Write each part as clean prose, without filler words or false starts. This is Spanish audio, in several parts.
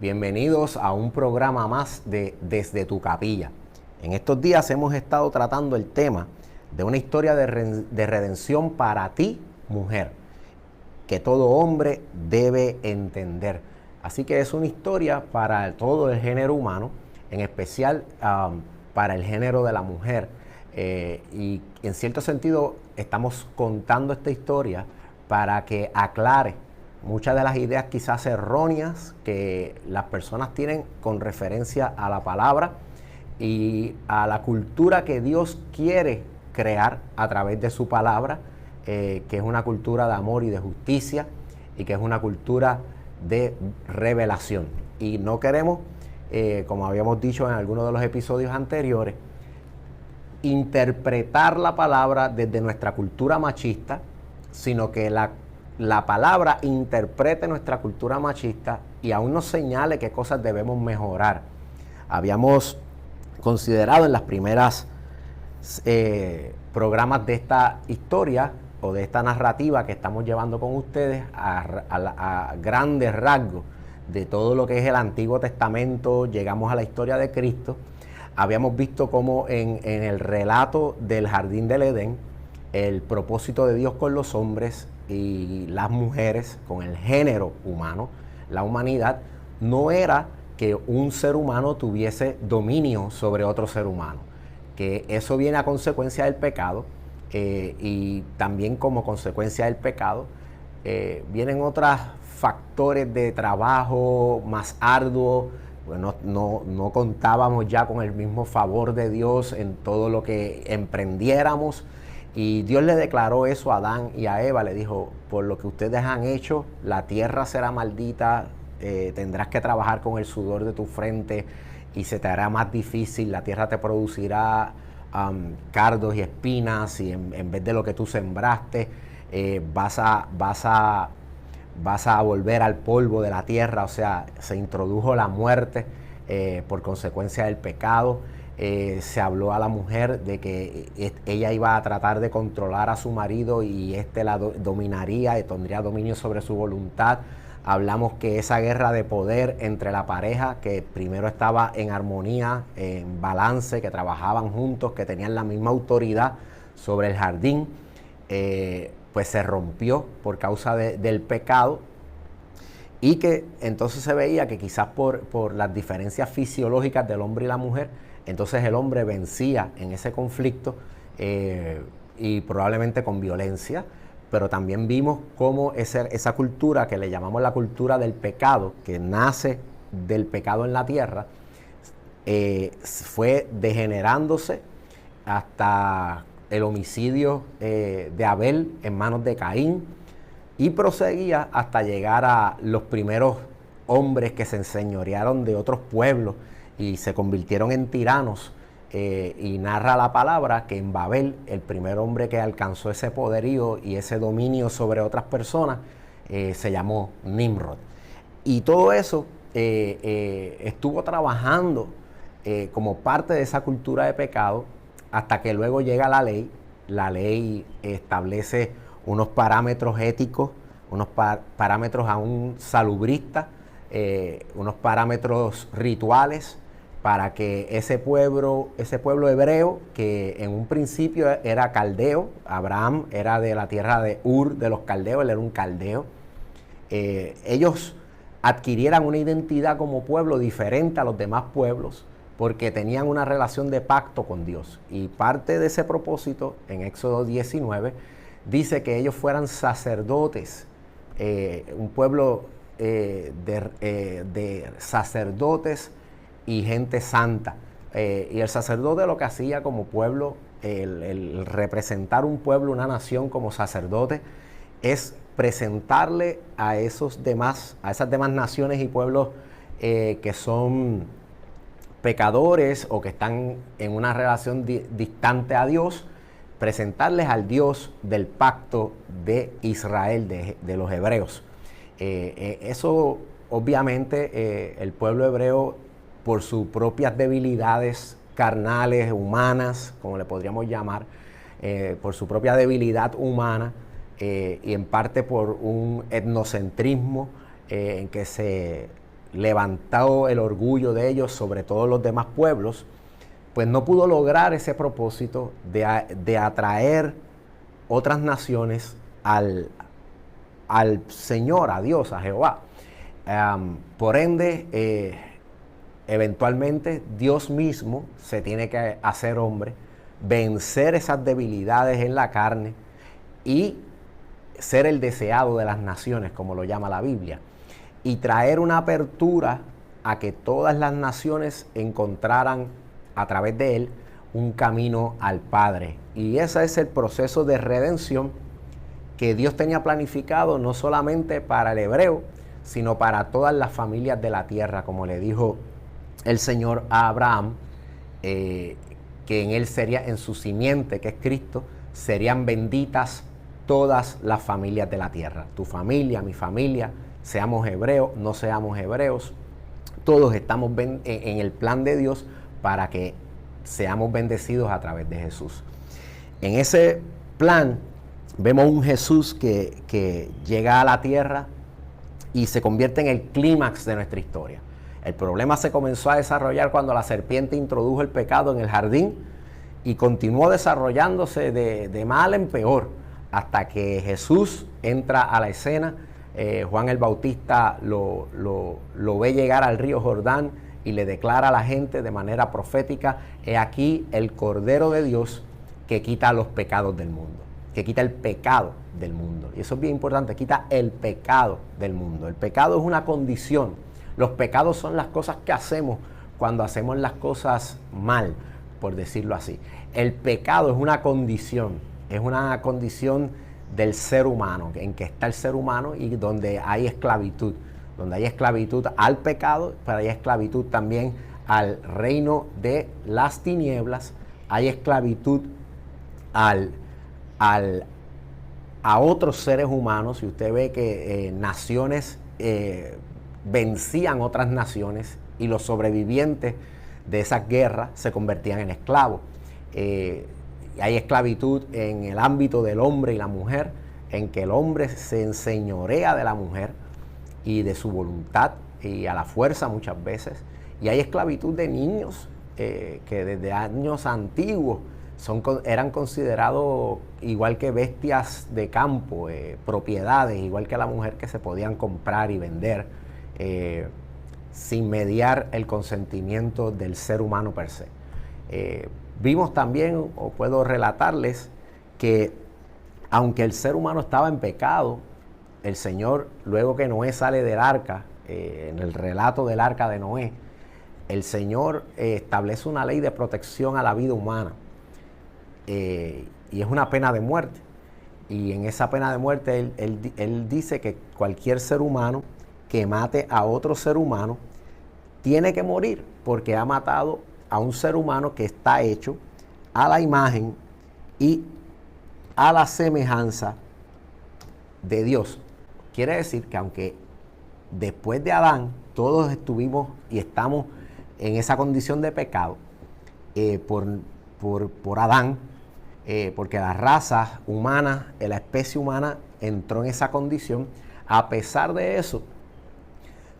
Bienvenidos a un programa más de Desde tu Capilla. En estos días hemos estado tratando el tema de una historia de redención para ti, mujer, que todo hombre debe entender. Así que es una historia para todo el género humano, en especial para el género de la mujer. Y en cierto sentido estamos contando esta historia para que aclare muchas de las ideas quizás erróneas que las personas tienen con referencia a la palabra y a la cultura que Dios quiere crear a través de su palabra, que es una cultura de amor y de justicia y que es una cultura de revelación. Y no queremos, como habíamos dicho en algunos de los episodios anteriores, interpretar la palabra desde nuestra cultura machista, sino que la palabra interprete nuestra cultura machista y aún nos señale qué cosas debemos mejorar. Habíamos considerado en las primeras programas de esta historia o de esta narrativa que estamos llevando con ustedes a grandes rasgos de todo lo que es el Antiguo Testamento. Llegamos a la historia de Cristo. Habíamos visto cómo en el relato del Jardín del Edén, el propósito de Dios con los hombres y las mujeres, con el género humano, la humanidad, no era que un ser humano tuviese dominio sobre otro ser humano, que eso viene a consecuencia del pecado, y también como consecuencia del pecado vienen otros factores de trabajo más arduos. Bueno, no contábamos ya con el mismo favor de Dios en todo lo que emprendiéramos. Y Dios le declaró eso a Adán y a Eva, le dijo: por lo que ustedes han hecho, la tierra será maldita, tendrás que trabajar con el sudor de tu frente y se te hará más difícil, la tierra te producirá cardos y espinas, y en vez de lo que tú sembraste, vas a volver al polvo de la tierra. O sea, se introdujo la muerte por consecuencia del pecado. Se habló a la mujer de que ella iba a tratar de controlar a su marido y éste la dominaría y tendría dominio sobre su voluntad. Hablamos que esa guerra de poder entre la pareja, que primero estaba en armonía, en balance, que trabajaban juntos, que tenían la misma autoridad sobre el jardín, pues se rompió por causa del pecado. Y que entonces se veía que quizás por las diferencias fisiológicas del hombre y la mujer, entonces el hombre vencía en ese conflicto, y probablemente con violencia. Pero también vimos cómo esa cultura que le llamamos la cultura del pecado, que nace del pecado en la tierra, fue degenerándose hasta el homicidio de Abel en manos de Caín, y proseguía hasta llegar a los primeros hombres que se enseñorearon de otros pueblos y se convirtieron en tiranos. Y narra la palabra que en Babel, el primer hombre que alcanzó ese poderío y ese dominio sobre otras personas, se llamó Nimrod. Y todo eso estuvo trabajando como parte de esa cultura de pecado, hasta que luego llega la ley. La ley establece unos parámetros éticos, unos parámetros aún salubristas, unos parámetros rituales, para que ese pueblo hebreo, que en un principio era caldeo, Abraham era de la tierra de Ur de los caldeos, él era un caldeo, ellos adquirieran una identidad como pueblo diferente a los demás pueblos, porque tenían una relación de pacto con Dios. Y parte de ese propósito, en Éxodo 19, dice que ellos fueran sacerdotes, un pueblo de sacerdotes y gente santa. Y el sacerdote lo que hacía como pueblo, el representar un pueblo, una nación como sacerdote, es presentarle a esas demás naciones y pueblos que son pecadores o que están en una relación distante a Dios, presentarles al Dios del pacto de Israel, de los hebreos. Eso obviamente el pueblo hebreo, por sus propias debilidades carnales, humanas, como le podríamos llamar, por su propia debilidad humana, y en parte por un etnocentrismo en que se levantado el orgullo de ellos sobre todos los demás pueblos, pues no pudo lograr ese propósito de atraer otras naciones al Señor, a Dios, a Jehová. Por ende, eventualmente Dios mismo se tiene que hacer hombre, vencer esas debilidades en la carne y ser el deseado de las naciones, como lo llama la Biblia, y traer una apertura a que todas las naciones encontraran a través de él un camino al Padre. Y ese es el proceso de redención que Dios tenía planificado no solamente para el hebreo, sino para todas las familias de la tierra, como le dijo el Señor a Abraham, que en él sería, en su simiente, que es Cristo, serían benditas todas las familias de la tierra. Tu familia, mi familia, seamos hebreos, no seamos hebreos, todos estamos en el plan de Dios para que seamos bendecidos a través de Jesús. En ese plan vemos un Jesús que llega a la tierra y se convierte en el clímax de nuestra historia. El problema se comenzó a desarrollar cuando la serpiente introdujo el pecado en el jardín y continuó desarrollándose de mal en peor hasta que Jesús entra a la escena. Juan el Bautista lo ve llegar al río Jordán y le declara a la gente de manera profética: he aquí el Cordero de Dios que quita los pecados del mundo, que quita el pecado del mundo. Y eso es bien importante, quita el pecado del mundo. El pecado es una condición. Los pecados son las cosas que hacemos cuando hacemos las cosas mal, por decirlo así. El pecado es una condición del ser humano, en que está el ser humano y donde hay esclavitud. Donde hay esclavitud al pecado, pero hay esclavitud también al reino de las tinieblas, hay esclavitud a otros seres humanos. Y usted ve que naciones vencían otras naciones y los sobrevivientes de esas guerras se convertían en esclavos. Hay esclavitud en el ámbito del hombre y la mujer, en que el hombre se enseñorea de la mujer y de su voluntad y a la fuerza muchas veces. Y hay esclavitud de niños que desde años antiguos eran considerados igual que bestias de campo, propiedades, igual que la mujer, que se podían comprar y vender sin mediar el consentimiento del ser humano per se. Vimos también, o puedo relatarles, que aunque el ser humano estaba en pecado, el Señor, luego que Noé sale del arca, en el relato del arca de Noé, el Señor establece una ley de protección a la vida humana, y es una pena de muerte. Y en esa pena de muerte él dice que cualquier ser humano que mate a otro ser humano tiene que morir, porque ha matado a un ser humano que está hecho a la imagen y a la semejanza de Dios. Quiere decir que aunque después de Adán todos estuvimos y estamos en esa condición de pecado, por Adán, porque la raza humana, la especie humana entró en esa condición, a pesar de eso,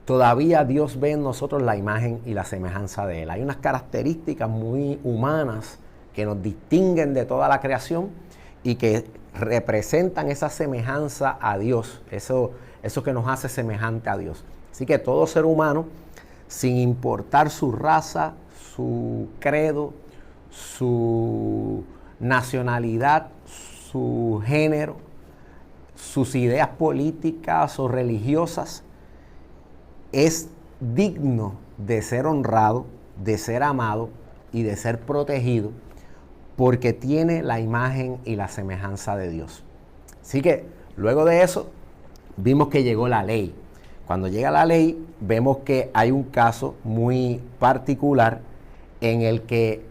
todavía Dios ve en nosotros la imagen y la semejanza de Él. Hay unas características muy humanas que nos distinguen de toda la creación y que representan esa semejanza a Dios, eso que nos hace semejante a Dios. Así que todo ser humano, sin importar su raza, su credo, su nacionalidad, su género, sus ideas políticas o religiosas, es digno de ser honrado, de ser amado y de ser protegido, porque tiene la imagen y la semejanza de Dios. Así que luego de eso vimos que llegó la ley. Cuando llega la ley, vemos que hay un caso muy particular en el que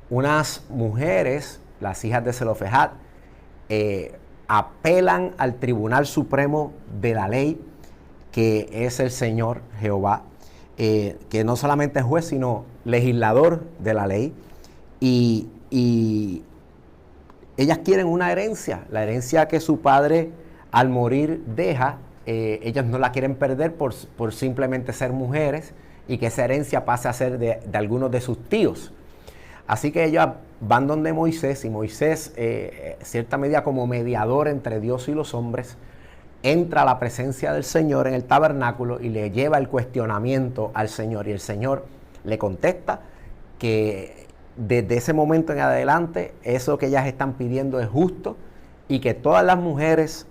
unas mujeres, las hijas de Zelofehad, apelan al Tribunal Supremo de la Ley, que es el Señor Jehová, que no solamente es juez, sino legislador de la ley, y ellas quieren una herencia, la herencia que su padre al morir deja ellas no la quieren perder por simplemente ser mujeres y que esa herencia pase a ser de algunos de sus tíos. Así que ellas van donde Moisés, y Moisés, cierta medida como mediador entre Dios y los hombres, entra a la presencia del Señor en el tabernáculo y le lleva el cuestionamiento al Señor. Y el Señor le contesta que desde ese momento en adelante eso que ellas están pidiendo es justo y que todas las mujeres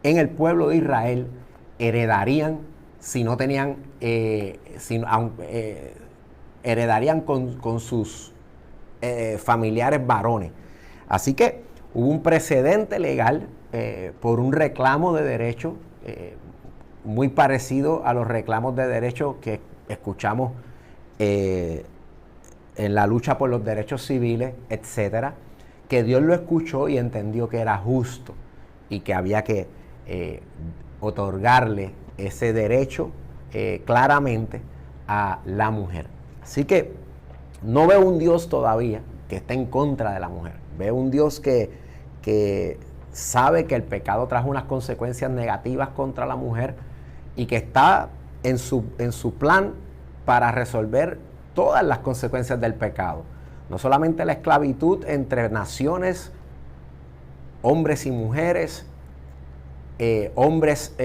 en el pueblo de Israel heredarían, si no tenían, heredarían con sus familiares varones. Así que hubo un precedente legal por un reclamo de derecho muy parecido a los reclamos de derecho que escuchamos en la lucha por los derechos civiles, etcétera, que Dios lo escuchó y entendió que era justo y que había que otorgarle ese derecho claramente a la mujer. Así que no veo un Dios todavía que esté en contra de la mujer. Veo un Dios que sabe que el pecado trajo unas consecuencias negativas contra la mujer y que está en su plan para resolver todas las consecuencias del pecado. No solamente la esclavitud entre naciones, hombres y mujeres, hombres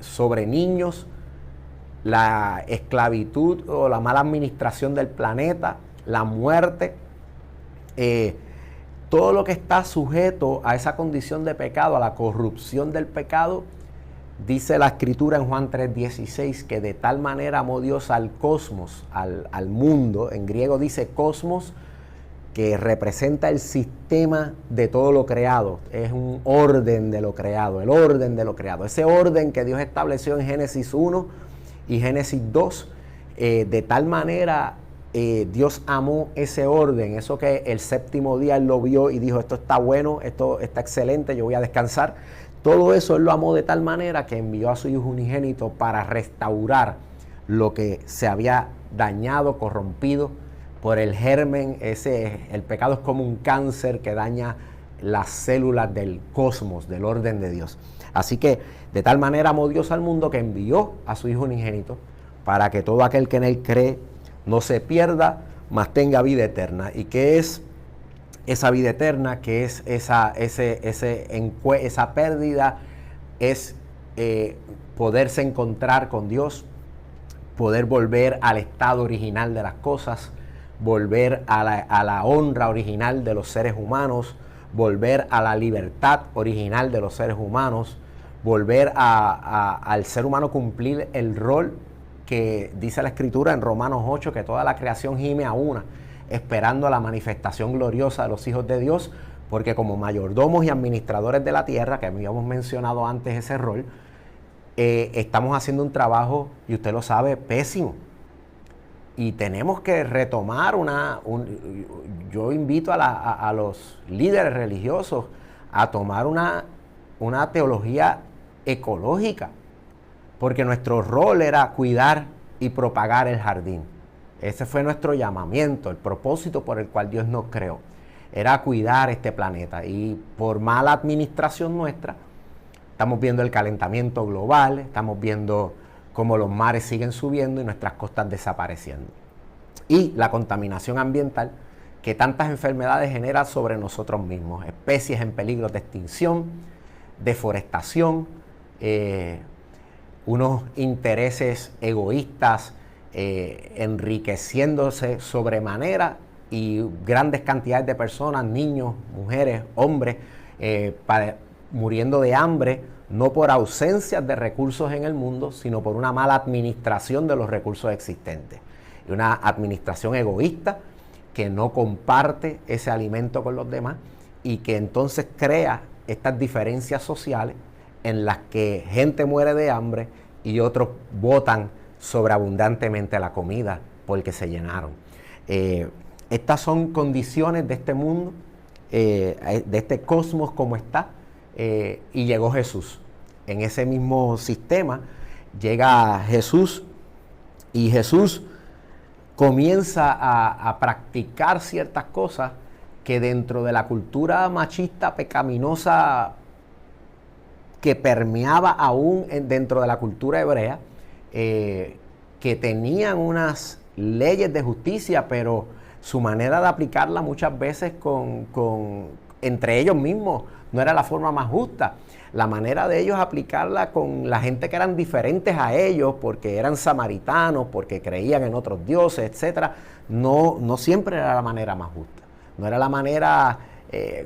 sobre niños, la esclavitud o la mala administración del planeta, la muerte, todo lo que está sujeto a esa condición de pecado, a la corrupción del pecado. Dice la Escritura en Juan 3:16 que de tal manera amó Dios al cosmos, al mundo. En griego dice cosmos, que representa el sistema de todo lo creado. Es un orden de lo creado, el orden de lo creado. Ese orden que Dios estableció en Génesis 1 y Génesis 2, de tal manera Dios amó ese orden, eso que el séptimo día Él lo vio y dijo, esto está bueno, esto está excelente, yo voy a descansar. Todo eso Él lo amó de tal manera que envió a su Hijo unigénito para restaurar lo que se había dañado, corrompido por el germen. El pecado es como un cáncer que daña las células del cosmos, del orden de Dios. Así que de tal manera amó Dios al mundo que envió a su Hijo unigénito para que todo aquel que en Él cree no se pierda, mas tenga vida eterna. ¿Y qué es esa vida eterna? ¿Qué es esa pérdida? Es poderse encontrar con Dios, poder volver al estado original de las cosas, volver a la honra original de los seres humanos, volver a la libertad original de los seres humanos, volver al ser humano cumplir el rol que dice la Escritura en Romanos 8, que toda la creación gime a una, esperando a la manifestación gloriosa de los hijos de Dios, porque como mayordomos y administradores de la tierra, que habíamos mencionado antes ese rol, estamos haciendo un trabajo, y usted lo sabe, pésimo. Y tenemos que retomar yo invito a los líderes religiosos a tomar una teología ecológica, porque nuestro rol era cuidar y propagar el jardín. Ese fue nuestro llamamiento, el propósito por el cual Dios nos creó. Era cuidar este planeta. Y por mala administración nuestra, estamos viendo el calentamiento global, estamos viendo cómo los mares siguen subiendo y nuestras costas desapareciendo. Y la contaminación ambiental que tantas enfermedades genera sobre nosotros mismos. Especies en peligro de extinción, deforestación, unos intereses egoístas enriqueciéndose sobremanera y grandes cantidades de personas, niños, mujeres, hombres, muriendo de hambre, no por ausencias de recursos en el mundo, sino por una mala administración de los recursos existentes. Y una administración egoísta que no comparte ese alimento con los demás y que entonces crea estas diferencias sociales en las que gente muere de hambre y otros botan sobreabundantemente la comida porque se llenaron. Estas son condiciones de este mundo, de este cosmos como está, y llegó Jesús. En ese mismo sistema llega Jesús y Jesús comienza a practicar ciertas cosas que dentro de la cultura machista, pecaminosa, que permeaba aún dentro de la cultura hebrea, que tenían unas leyes de justicia, pero su manera de aplicarla muchas veces entre ellos mismos no era la forma más justa. La manera de ellos aplicarla con la gente que eran diferentes a ellos, porque eran samaritanos, porque creían en otros dioses, etc., no siempre era la manera más justa. No era la manera,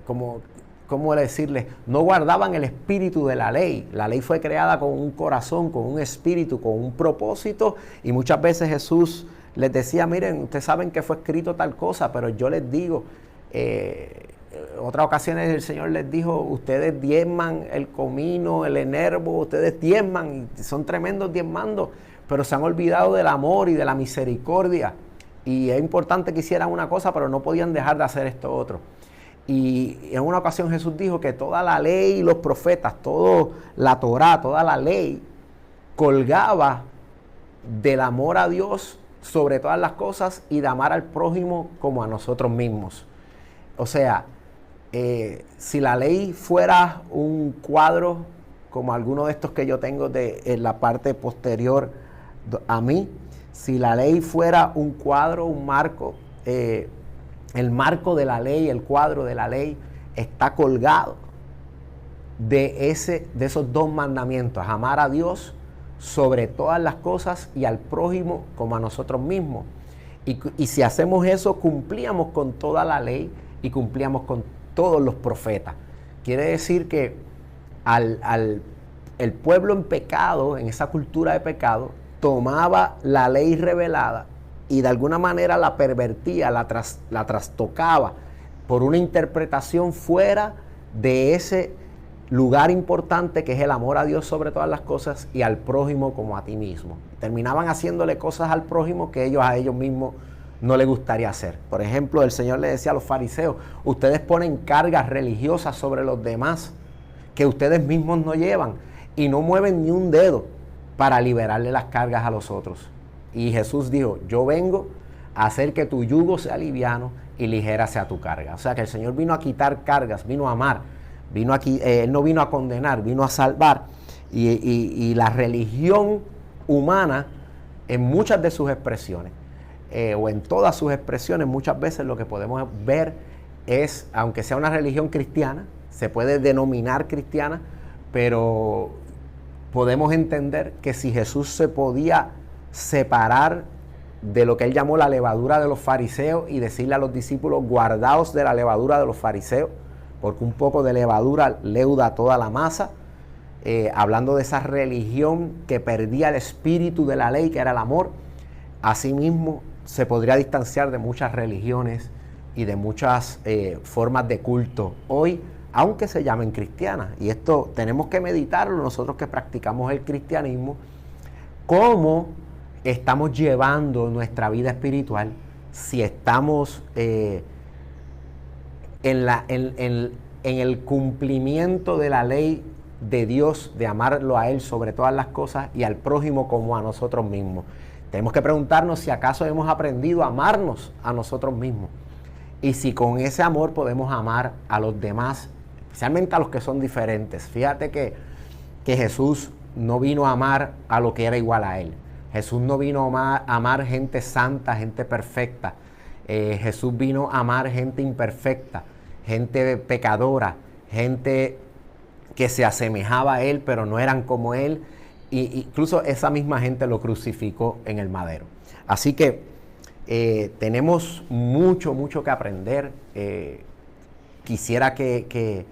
¿cómo decirles? No guardaban el espíritu de la ley. La ley fue creada con un corazón, con un espíritu, con un propósito, y muchas veces Jesús les decía, miren, ustedes saben que fue escrito tal cosa, pero yo les digo, otras ocasiones el Señor les dijo, ustedes diezman el comino, el enervo, ustedes diezman, y son tremendos diezmando, pero se han olvidado del amor y de la misericordia. Y es importante que hicieran una cosa, pero no podían dejar de hacer esto otro. Y en una ocasión Jesús dijo que toda la ley y los profetas, toda la Torá, toda la ley, colgaba del amor a Dios sobre todas las cosas y de amar al prójimo como a nosotros mismos. O sea, si la ley fuera un cuadro, como alguno de estos que yo tengo en la parte posterior a mí, si la ley fuera un cuadro, un marco, el marco de la ley, el cuadro de la ley, está colgado de esos dos mandamientos: amar a Dios sobre todas las cosas y al prójimo como a nosotros mismos. Y si hacemos eso, cumplíamos con toda la ley y cumplíamos con todos los profetas. Quiere decir que el pueblo en pecado, en esa cultura de pecado, tomaba la ley revelada y de alguna manera la pervertía, la trastocaba por una interpretación fuera de ese lugar importante que es el amor a Dios sobre todas las cosas y al prójimo como a ti mismo. Terminaban haciéndole cosas al prójimo que a ellos mismos no les gustaría hacer. Por ejemplo, el Señor le decía a los fariseos, ustedes ponen cargas religiosas sobre los demás que ustedes mismos no llevan y no mueven ni un dedo para liberarle las cargas a los otros. Y Jesús dijo, yo vengo a hacer que tu yugo sea liviano y ligera sea tu carga. O sea que el Señor vino a quitar cargas, vino a amar, Él no vino a condenar, vino a salvar. Y la religión humana, en muchas de sus expresiones, o en todas sus expresiones, muchas veces lo que podemos ver es, aunque sea una religión cristiana, se puede denominar cristiana, pero podemos entender que si Jesús se podía separar de lo que él llamó la levadura de los fariseos y decirle a los discípulos, guardaos de la levadura de los fariseos, porque un poco de levadura leuda toda la masa, hablando de esa religión que perdía el espíritu de la ley, que era el amor. Asimismo, se podría distanciar de muchas religiones y de muchas formas de culto hoy, aunque se llamen cristianas. Y esto tenemos que meditarlo nosotros que practicamos el cristianismo, cómo estamos llevando nuestra vida espiritual, si estamos en el cumplimiento de la ley de Dios, de amarlo a Él sobre todas las cosas y al prójimo como a nosotros mismos. Tenemos que preguntarnos si acaso hemos aprendido a amarnos a nosotros mismos y si con ese amor podemos amar a los demás, especialmente a los que son diferentes. Fíjate que Jesús no vino a amar a lo que era igual a Él. Jesús no vino a amar gente santa, gente perfecta. Jesús vino a amar gente imperfecta, gente pecadora, gente que se asemejaba a Él, pero no eran como Él. Y incluso esa misma gente lo crucificó en el madero. Así que tenemos mucho que aprender. Quisiera que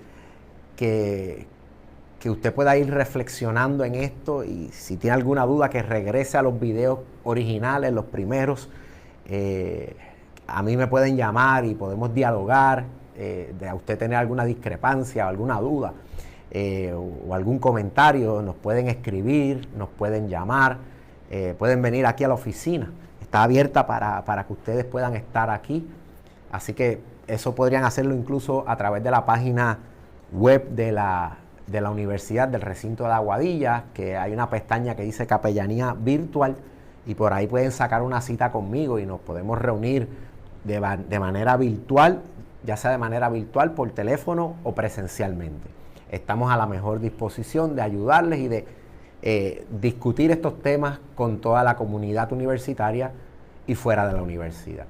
usted pueda ir reflexionando en esto, y si tiene alguna duda que regrese a los videos originales, los primeros. A mí me pueden llamar y podemos dialogar, de a usted tener alguna discrepancia o alguna duda o algún comentario, nos pueden escribir, nos pueden llamar, pueden venir aquí a la oficina. Está abierta para que ustedes puedan estar aquí. Así que eso podrían hacerlo incluso a través de la página web de la universidad, del recinto de Aguadilla, que hay una pestaña que dice Capellanía Virtual, y por ahí pueden sacar una cita conmigo y nos podemos reunir de manera virtual, ya sea de manera virtual, por teléfono o presencialmente. estamos a la mejor disposición de ayudarles y de discutir estos temas con toda la comunidad universitaria y fuera de la universidad.